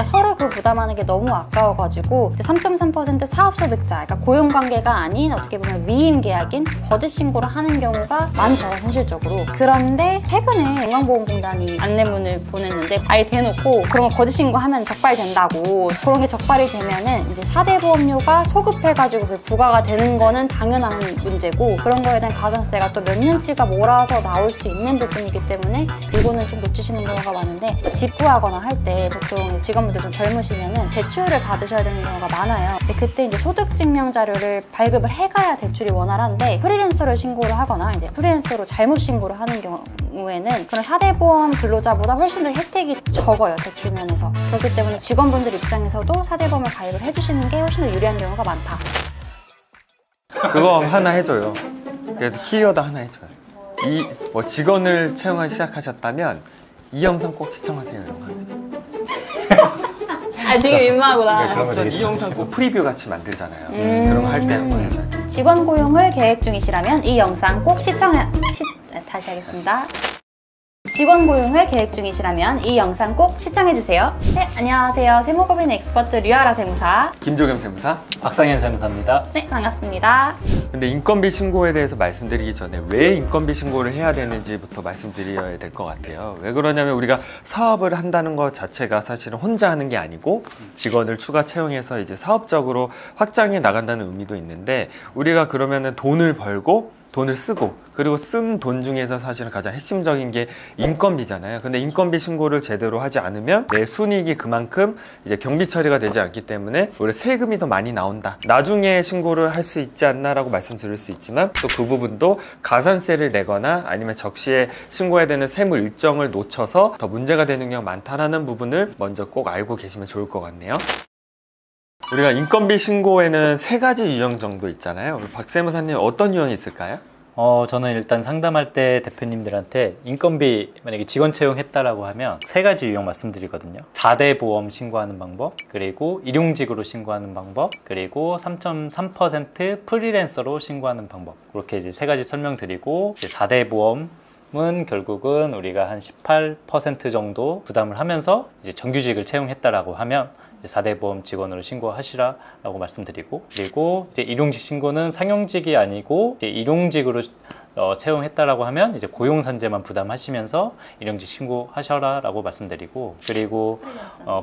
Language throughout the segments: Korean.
서로 그 부담하는 게 너무 아까워가지고 3.3% 사업소득자, 그러니까 고용관계가 아닌 어떻게 보면 위임 계약인 거짓 신고를 하는 경우가 많죠, 현실적으로. 그런데 최근에 건강보험공단이 안내문을 보냈는데 아예 대놓고 그런 거 거짓 신고하면 적발된다고. 그런 게 적발이 되면은 이제 4대 보험료가 소급해가지고 그 부과가 되는 거는 당연한 문제고, 그런 거에 대한 가산세가 또 몇 년치가 몰아서 나올 수 있는 부분이기 때문에 이거는 좀 놓치시는 경우가 많은데, 집 구하거나 할 때 보통 직원분들 좀 젊으시면은 대출을 받으셔야 되는 경우가 많아요. 근데 그때 이제 소득증명 자료를 발급을 해가야 대출이 원활한데, 프리랜서를 신고를 하거나 이제 프리랜서로 잘못 신고를 하는 경우에는 그런 4대 보험 근로자보다 훨씬 더 혜택이 적어요, 대출 면에서. 그렇기 때문에 직원분들 입장에서도 4대 보험을 가입을 해주시는 게 훨씬 더 유리한 경우가 많다. 그거 하나 해줘요. 그래도 키워드 하나 해줘요. 뭐 직원을 채용하기 시작하셨다면 이 영상 꼭 시청하세요, 이런 거 하죠. 아, 되게 민망하구나. 그러면 이 영상 꼭 프리뷰 같이 만들잖아요. 그런 거 할 때 한번 해줘요. 직원 고용을 계획 중이시라면 이 영상 꼭 다시 하겠습니다. 직원 고용을 계획 중이시라면 이 영상 꼭 시청해주세요. 네, 안녕하세요. 세무법인 엑스퍼트 류아라 세무사 김조겸 세무사, 박상현 세무사입니다. 네, 반갑습니다. 근데 인건비 신고에 대해서 말씀드리기 전에 왜 인건비 신고를 해야 되는지부터 말씀드려야 될 것 같아요. 왜 그러냐면 우리가 사업을 한다는 것 자체가 사실은 혼자 하는 게 아니고 직원을 추가 채용해서 이제 사업적으로 확장해 나간다는 의미도 있는데, 우리가 그러면은 돈을 벌고 돈을 쓰고, 그리고 쓴 돈 중에서 사실은 가장 핵심적인 게 인건비잖아요. 근데 인건비 신고를 제대로 하지 않으면 내 순이익이 그만큼 이제 경비 처리가 되지 않기 때문에 오히려 세금이 더 많이 나온다, 나중에 신고를 할 수 있지 않나 라고 말씀드릴 수 있지만, 또 그 부분도 가산세를 내거나 아니면 적시에 신고해야 되는 세무 일정을 놓쳐서 더 문제가 되는 경우가 많다라는 부분을 먼저 꼭 알고 계시면 좋을 것 같네요. 우리가 인건비 신고에는 3가지 유형 정도 있잖아요. 박 세무사님, 어떤 유형이 있을까요? 저는 일단 상담할 때 대표님들한테 인건비 만약에 직원 채용했다라고 하면 3가지 유형 말씀드리거든요. 4대 보험 신고하는 방법, 그리고 일용직으로 신고하는 방법, 그리고 3.3% 프리랜서로 신고하는 방법. 그렇게 이제 3가지 설명드리고, 4대 보험은 결국은 우리가 한 18% 정도 부담을 하면서 이제 정규직을 채용했다라고 하면 4대 보험 직원으로 신고하시라고 말씀드리고, 그리고 이제 일용직 신고는 상용직이 아니고 이제 일용직으로 채용했다라고 하면 이제 고용산재만 부담하시면서 일용직 신고하셔라라고 말씀드리고, 그리고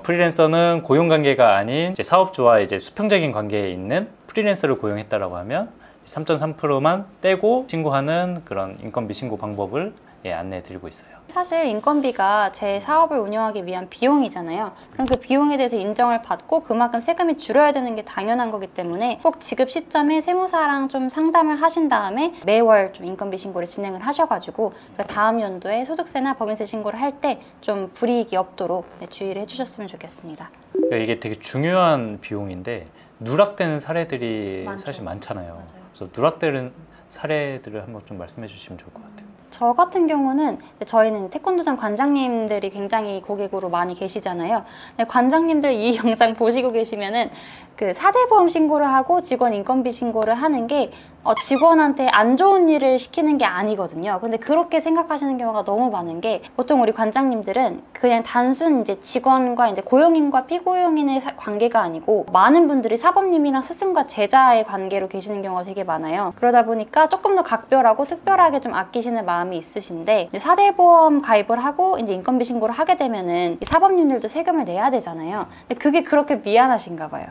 프리랜서는 고용관계가 아닌 이제 사업주와 이제 수평적인 관계에 있는 프리랜서를 고용했다라고 하면 3.3%만 떼고 신고하는 그런 인건비 신고 방법을 안내해 드리고 있어요. 사실 인건비가 제 사업을 운영하기 위한 비용이잖아요. 그럼 그 비용에 대해서 인정을 받고 그만큼 세금이 줄어야 되는 게 당연한 거기 때문에 꼭 지급 시점에 세무사랑 좀 상담을 하신 다음에 매월 좀 인건비 신고를 진행을 하셔가지고 그 다음 연도에 소득세나 법인세 신고를 할 때 좀 불이익이 없도록 주의를 해주셨으면 좋겠습니다. 그러니까 이게 되게 중요한 비용인데 누락되는 사례들이 많죠. 사실 많잖아요. 맞아요. 그래서 누락되는 사례들을 한번 좀 말씀해 주시면 좋을 것 같아요. 저 같은 경우는 저희는 태권도장 관장님들이 굉장히 고객으로 많이 계시잖아요. 근데 관장님들 이 영상 보시고 계시면은 그 4대 보험 신고를 하고 직원 인건비 신고를 하는 게 직원한테 안 좋은 일을 시키는 게 아니거든요. 근데 그렇게 생각하시는 경우가 너무 많은 게, 보통 우리 관장님들은 그냥 단순 이제 직원과 이제 고용인과 피고용인의 관계가 아니고 많은 분들이 사범님이랑 스승과 제자의 관계로 계시는 경우가 되게 많아요. 그러다 보니까 조금 더 각별하고 특별하게 좀 아끼시는 마음이 있으신데, 4대 보험 가입을 하고 이제 인건비 신고를 하게 되면은 사범님들도 세금을 내야 되잖아요. 근데 그게 그렇게 미안하신가 봐요.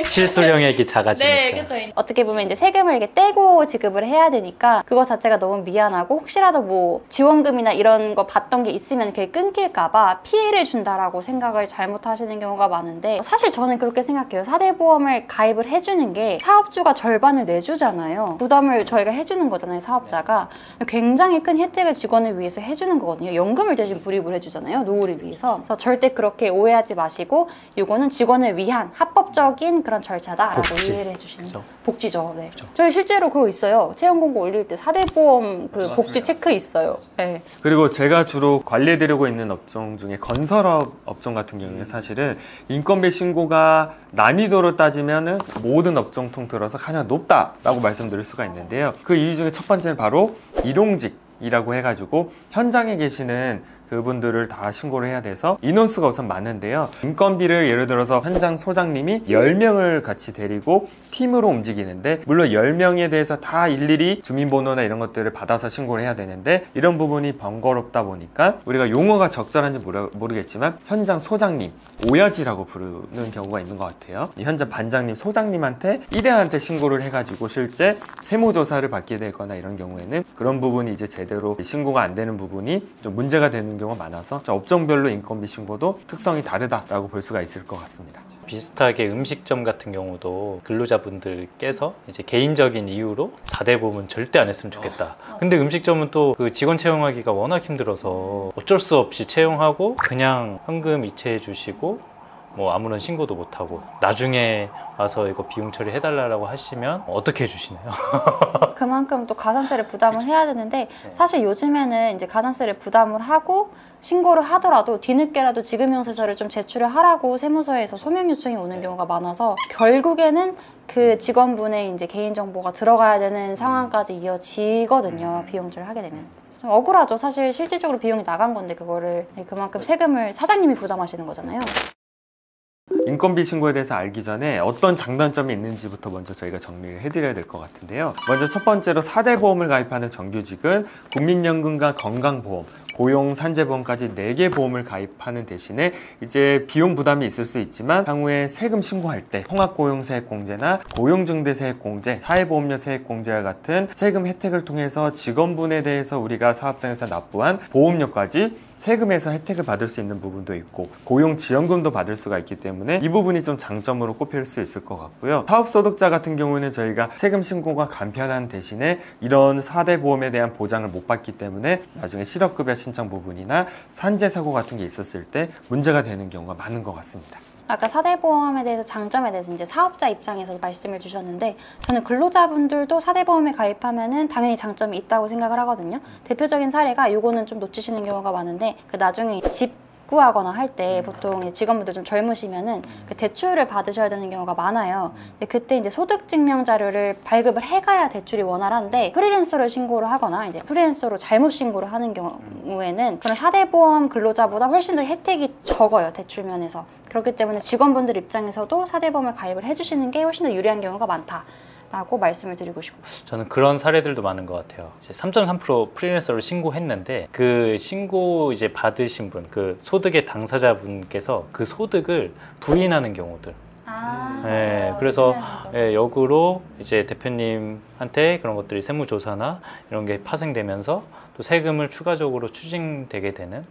실수령액이 작아지니까. 네, 그렇죠. 어떻게 보면 이제 세금을 이렇게 떼고 지급을 해야 되니까 그거 자체가 너무 미안하고, 혹시라도 뭐 지원금이나 이런 거 받던 게 있으면 그게 끊길까봐 피해를 준다라고 생각을 잘못하시는 경우가 많은데, 사실 저는 그렇게 생각해요. 4대 보험을 가입을 해주는 게 사업주가 절반을 내주잖아요. 부담을 저희가 해주는 거잖아요, 사업자가. 굉장히 큰 혜택을 직원을 위해서 해주는 거거든요. 연금을 대신 불입을 해주잖아요, 노후를 위해서. 그래서 절대 그렇게 오해하지 마시고, 이거는 직원을 위한 합법적인 그런 절차다라고 이해를 해주시면. 그쵸. 복지죠. 네. 그쵸. 저희 실제로 그거 있어요. 채용 공고 올릴 때 4대 보험 그 맞습니다. 복지 체크 있어요. 네. 그리고 제가 주로 관리해드리고 있는 업종 중에 건설업 업종 같은 경우에 사실은 인건비 신고가 난이도로 따지면은 모든 업종 통틀어서 가장 높다라고 말씀드릴 수가 있는데요. 그 이유 중에 첫 번째는 바로 일용직이라고 해가지고 현장에 계시는 그분들을 다 신고를 해야 돼서 인원수가 우선 많은데요. 인건비를 예를 들어서 현장 소장님이 10명을 같이 데리고 팀으로 움직이는데, 물론 10명에 대해서 다 일일이 주민번호나 이런 것들을 받아서 신고를 해야 되는데, 이런 부분이 번거롭다 보니까 우리가 용어가 적절한지 모르겠지만 현장 소장님, 오야지라고 부르는 경우가 있는 것 같아요. 이 현장 반장님, 소장님한테 일행한테 신고를 해가지고 실제 세무조사를 받게 되거나 이런 경우에는 그런 부분이 이제 제대로 신고가 안 되는 부분이 좀 문제가 되는 경우가 많아서 업종별로 인건비 신고도 특성이 다르다라고 볼 수가 있을 것 같습니다. 비슷하게 음식점 같은 경우도 근로자분들께서 이제 개인적인 이유로 4대 보험은 절대 안 했으면 좋겠다. 근데 음식점은 또 그 직원 채용하기가 워낙 힘들어서 어쩔 수 없이 채용하고 그냥 현금 이체해 주시고 뭐 아무런 신고도 못하고 나중에 와서 이거 비용 처리해달라고 하시면 어떻게 해주시나요? 그만큼 또 가산세를 부담을 해야 되는데, 사실 요즘에는 이제 가산세를 부담을 하고 신고를 하더라도 뒤늦게라도 지급명세서를 좀 제출을 하라고 세무서에서 소명 요청이 오는 경우가 많아서 결국에는 그 직원분의 이제 개인정보가 들어가야 되는 상황까지 이어지거든요. 비용 처리를 하게 되면. 좀 억울하죠. 사실 실질적으로 비용이 나간 건데 그거를 그만큼 세금을 사장님이 부담하시는 거잖아요. 인건비 신고에 대해서 알기 전에 어떤 장단점이 있는지부터 먼저 저희가 정리를 해드려야 될 것 같은데요. 먼저 첫 번째로 4대 보험을 가입하는 정규직은 국민연금과 건강보험, 고용, 산재보험까지 4개 보험을 가입하는 대신에 이제 비용 부담이 있을 수 있지만 향후에 세금 신고할 때 통합고용세액공제나 고용증대세액공제, 사회보험료 세액공제와 같은 세금 혜택을 통해서 직원분에 대해서 우리가 사업장에서 납부한 보험료까지 세금에서 혜택을 받을 수 있는 부분도 있고 고용지원금도 받을 수가 있기 때문에 이 부분이 좀 장점으로 꼽힐 수 있을 것 같고요. 사업소득자 같은 경우에는 저희가 세금 신고가 간편한 대신에 이런 4대 보험에 대한 보장을 못 받기 때문에 나중에 실업급여 신청 부분이나 산재사고 같은 게 있었을 때 문제가 되는 경우가 많은 것 같습니다. 아까 4대 보험에 대해서 장점에 대해서 이제 사업자 입장에서 말씀을 주셨는데, 저는 근로자분들도 4대 보험에 가입하면은 당연히 장점이 있다고 생각을 하거든요. 대표적인 사례가, 요거는 좀 놓치시는 경우가 많은데, 그 나중에 집 구하거나 할 때 보통 직원분들 좀 젊으시면은 그 대출을 받으셔야 되는 경우가 많아요. 근데 그때 이제 소득증명 자료를 발급을 해가야 대출이 원활한데, 프리랜서를 신고를 하거나 이제 프리랜서로 잘못 신고를 하는 경우에는 그런 4대 보험 근로자보다 훨씬 더 혜택이 적어요, 대출 면에서. 그렇기 때문에 직원분들 입장에서도 4대 보험을 가입을 해주시는 게 훨씬 더 유리한 경우가 많다 라고 말씀을 드리고 싶어요. 저는 그런 사례들도 많은 것 같아요. 이제 3.3% 프리랜서를 신고했는데 그 신고 이제 받으신 분, 그 소득의 당사자분께서 그 소득을 부인하는 경우들. 네, 맞아요. 그래서 역으로 이제 대표님한테 그런 것들이 세무조사나 이런 게 파생되면서 또 세금을 추가적으로 추징되게 되는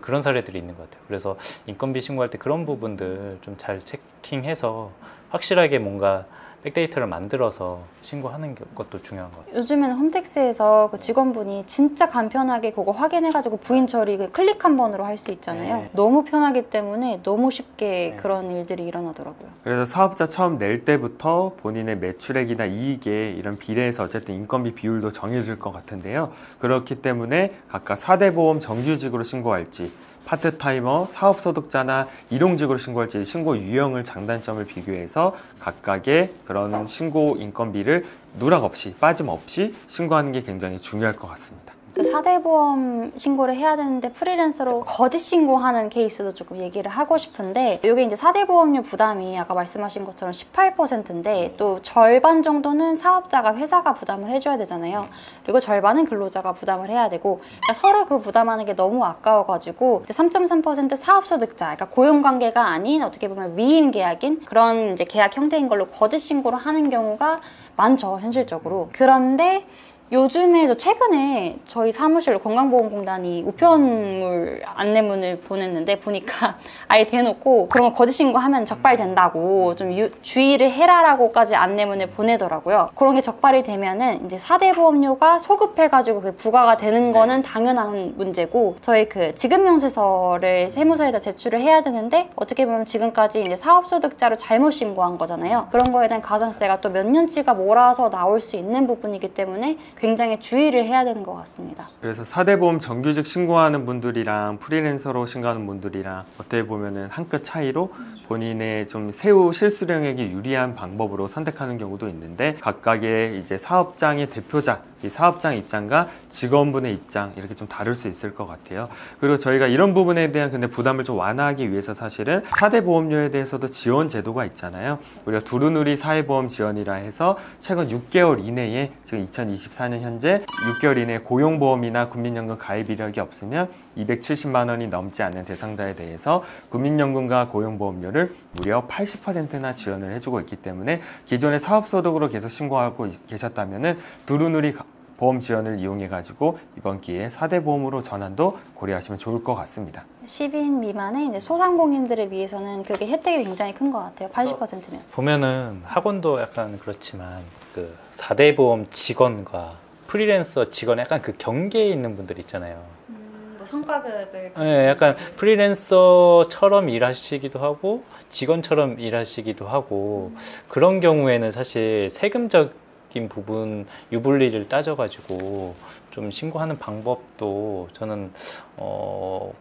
그런 사례들이 있는 것 같아요. 그래서 인건비 신고할 때 그런 부분들 좀 잘 체킹해서 확실하게 뭔가 백데이터를 만들어서 신고하는 것도 중요한 것 같아요. 요즘에는 홈택스에서 그 직원분이 진짜 간편하게 그거 확인해가지고 부인 처리 클릭 한 번으로 할 수 있잖아요. 네. 너무 편하기 때문에 너무 쉽게 네. 그런 일들이 일어나더라고요. 그래서 사업자 처음 낼 때부터 본인의 매출액이나 이익에 이런 비례해서 어쨌든 인건비 비율도 정해질 것 같은데요. 그렇기 때문에 각각 4대 보험 정규직으로 신고할지, 파트타이머, 사업소득자나 일용직으로 신고할지 신고 유형을, 장단점을 비교해서 각각의 그런 신고 인건비를 누락 없이, 빠짐없이 신고하는 게 굉장히 중요할 것 같습니다. 그 4대 보험 신고를 해야 되는데 프리랜서로 거짓 신고하는 케이스도 조금 얘기를 하고 싶은데, 이게 이제 4대 보험료 부담이 아까 말씀하신 것처럼 18%인데 또 절반 정도는 사업자가, 회사가 부담을 해줘야 되잖아요. 그리고 절반은 근로자가 부담을 해야 되고, 그러니까 서로 그 부담하는 게 너무 아까워가지고 3.3% 사업소득자, 그러니까 고용관계가 아닌 어떻게 보면 위임 계약인 그런 이제 계약 형태인 걸로 거짓 신고를 하는 경우가 많죠, 현실적으로. 그런데 요즘에 저 최근에 저희 사무실로 건강보험공단이 우편물 안내문을 보냈는데, 보니까 아예 대놓고 그런 거 거짓 신고하면 적발된다고 좀 주의를 해라라고까지 안내문을 보내더라고요. 그런 게 적발이 되면은 이제 4대 보험료가 소급해가지고 그게 부과가 되는 거는 당연한 문제고, 저희 그 지급명세서를 세무서에다 제출을 해야 되는데 어떻게 보면 지금까지 이제 사업소득자로 잘못 신고한 거잖아요. 그런 거에 대한 가산세가 또 몇 년치가 몰아서 나올 수 있는 부분이기 때문에 굉장히 주의를 해야 되는 것 같습니다. 그래서 4대 보험 정규직 신고하는 분들이랑 프리랜서로 신고하는 분들이랑 어떻게 보면은 한 끗 차이로 본인의 좀 세후 실수령액이 유리한 방법으로 선택하는 경우도 있는데, 각각의 이제 사업장의 대표자, 이 사업장 입장과 직원분의 입장 이렇게 좀 다를 수 있을 것 같아요. 그리고 저희가 이런 부분에 대한 근데 부담을 좀 완화하기 위해서 사실은 4대 보험료에 대해서도 지원 제도가 있잖아요. 우리가 두루누리 사회보험 지원이라 해서 최근 6개월 이내에, 지금 2024년 현재 6개월 이내에 고용보험이나 국민연금 가입 이력이 없으면 270만 원이 넘지 않는 대상자에 대해서 국민연금과 고용보험료를 무려 80%나 지원을 해주고 있기 때문에, 기존의 사업소득으로 계속 신고하고 계셨다면은 두루누리 보험 지원을 이용해 가지고 이번 기회에 4대 보험으로 전환도 고려하시면 좋을 것 같습니다. 10인 미만의 이제 소상공인들을 위해서는 그게 혜택이 굉장히 큰 것 같아요. 80%면. 보면은 학원도 약간 그렇지만 그 4대 보험 직원과 프리랜서 직원 약간 그 경계에 있는 분들 있잖아요. 뭐 성과급을 네, 약간 프리랜서처럼 일하시기도 하고 직원처럼 일하시기도 하고, 그런 경우에는 사실 세금적인 부분 유불리를 따져가지고 좀 신고하는 방법도 저는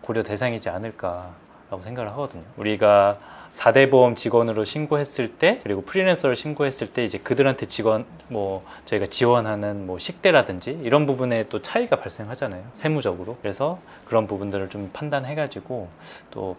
고려 대상이지 않을까라고 생각을 하거든요. 우리가 4대 보험 직원으로 신고했을 때, 그리고 프리랜서를 신고했을 때 이제 그들한테 저희가 지원하는 식대라든지 이런 부분에 또 차이가 발생하잖아요, 세무적으로. 그래서 그런 부분들을 좀 판단해가지고 또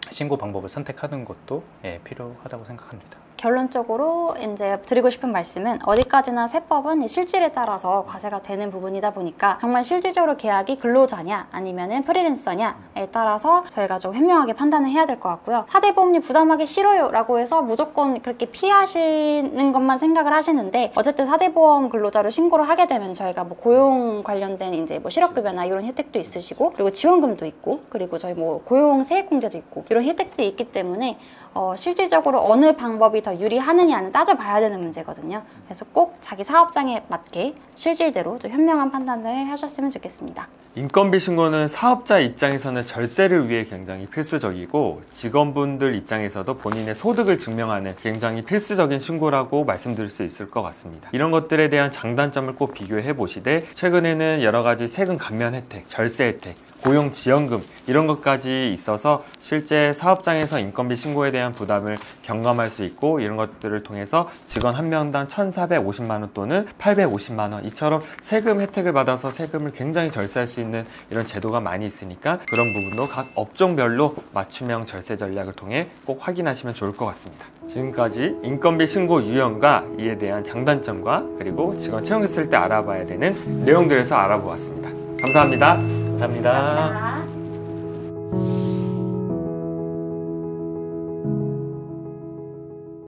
신고 방법을 선택하는 것도 필요하다고 생각합니다. 결론적으로 이제 드리고 싶은 말씀은, 어디까지나 세법은 실질에 따라서 과세가 되는 부분이다 보니까 정말 실질적으로 계약이 근로자냐 아니면은 프리랜서냐에 따라서 저희가 좀 현명하게 판단을 해야 될 것 같고요. 4대 보험료 부담하기 싫어요 라고 해서 무조건 그렇게 피하시는 것만 생각을 하시는데, 어쨌든 4대 보험 근로자로 신고를 하게 되면 저희가 고용 관련된 이제 실업급여나 이런 혜택도 있으시고, 그리고 지원금도 있고, 그리고 저희 고용 세액공제도 있고, 이런 혜택들이 있기 때문에 실질적으로 어느 방법이 더 유리하느냐는 따져봐야 되는 문제거든요. 그래서 꼭 자기 사업장에 맞게 실질대로 좀 현명한 판단을 하셨으면 좋겠습니다. 인건비 신고는 사업자 입장에서는 절세를 위해 굉장히 필수적이고, 직원분들 입장에서도 본인의 소득을 증명하는 굉장히 필수적인 신고라고 말씀드릴 수 있을 것 같습니다. 이런 것들에 대한 장단점을 꼭 비교해 보시되, 최근에는 여러 가지 세금 감면 혜택, 절세 혜택, 고용 지원금 이런 것까지 있어서 실제 사업장에서 인건비 신고에 대한 부담을 경감할 수 있고, 이런 것들을 통해서 직원 한 명당 1,450만 원 또는 850만 원 이처럼 세금 혜택을 받아서 세금을 굉장히 절세할 수 있는 이런 제도가 많이 있으니까, 그런 부분도 각 업종별로 맞춤형 절세 전략을 통해 꼭 확인하시면 좋을 것 같습니다. 지금까지 인건비 신고 유형과 이에 대한 장단점과 그리고 직원 채용했을 때 알아봐야 되는 내용들에서 알아보았습니다. 감사합니다. 감사합니다.